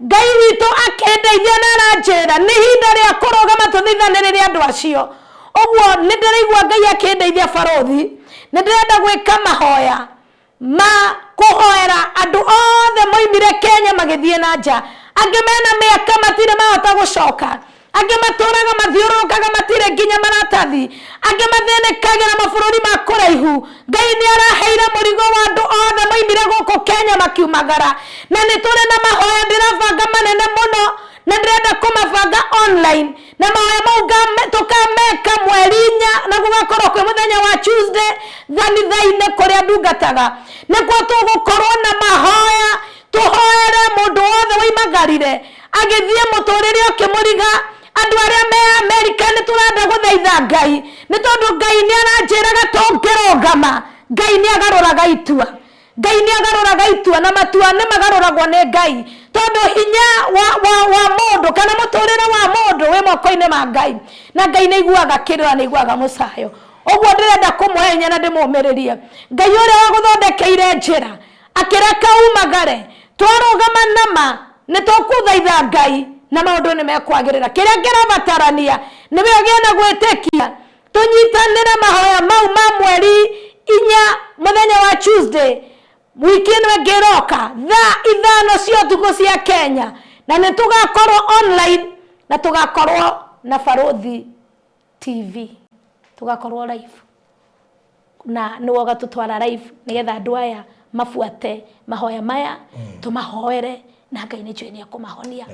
Ngai witũ akendeithia na aranjĩra nĩ ihinda rĩa kũrũgama tũthaithanĩrĩre andũ acio. Ũguo nĩ ndĩraigua Ngai akendeithia barothi, nĩ ndĩrenda gwĩka mahoya ma kũhoera andũ othe moimire Kenya magĩthiĩ na nja. Angĩ mena mĩaka matirĩ mahota gũcoka, angĩ matũraga mathiũrũrũkaga matirĩ nginya maratathi, angĩ mathĩnĩkagĩra mabũrũri ma kũraihu. Ngai nĩ araheire mũrigo wa andũ othe moimire gũkũ Kenya makiumagara, na nĩ tũrĩ na mahoya ndĩrabanga manene mũno na ndĩrenda kũmabanga online, na mahoya mau tũkameka mweri 4 na gũgakorwo kwĩ mũthenya wa Tuesday thanitha-inĩ kũrĩa ndungataga. Nĩkuo tũgũkorwo na mahoya tũhoere mũndũ wothe woimagarire agĩthiĩ mũtũrĩre ũkĩmũriga. Andũ arĩa me Amerika nĩ tũrenda gũthaitha Ngai, nĩ tondũ Ngai nĩ aranjĩraga tũngĩrũgama, Ngai nĩ agarũraga itua. Ngai nĩ agarũraga itua, na matua nĩ magarũragwo nĩ Ngai, tondũ hinya wa mũndũ kana mũtũrĩre wa mũndũ wĩ moko-inĩ ma Ngai, na Ngai nĩ aiguaga kĩrĩra, nĩ aiguaga mũcayo. Ũguo ndĩrenda kũmũhe hinya na ndĩmũmĩrĩrie. Ngai ũrĩa wagũthondekeire njĩra akĩreka umagare, twarũgama nama nĩ tũkũthaitha Ngai na maũndũ nĩ mekwagĩrĩra. Kĩrĩa kĩrabatarania nĩ wĩgĩe na gwĩtĩkia, tũnyitanĩre mahoya mau ma mweri 4 mũthenya wa Tuesday wiki ĩno ĩngĩ ĩroka thaa 5 cia ũtukũ cia Kenya, na nĩ tũgakorwo online na tũgakorwo na Barothi TV, tũgakorwo live na nĩ woga tũtwara live nĩgetha andũ aya mabuate mahoya maya tũmahoere na Ngai nĩ njũĩ nĩ akũmahonia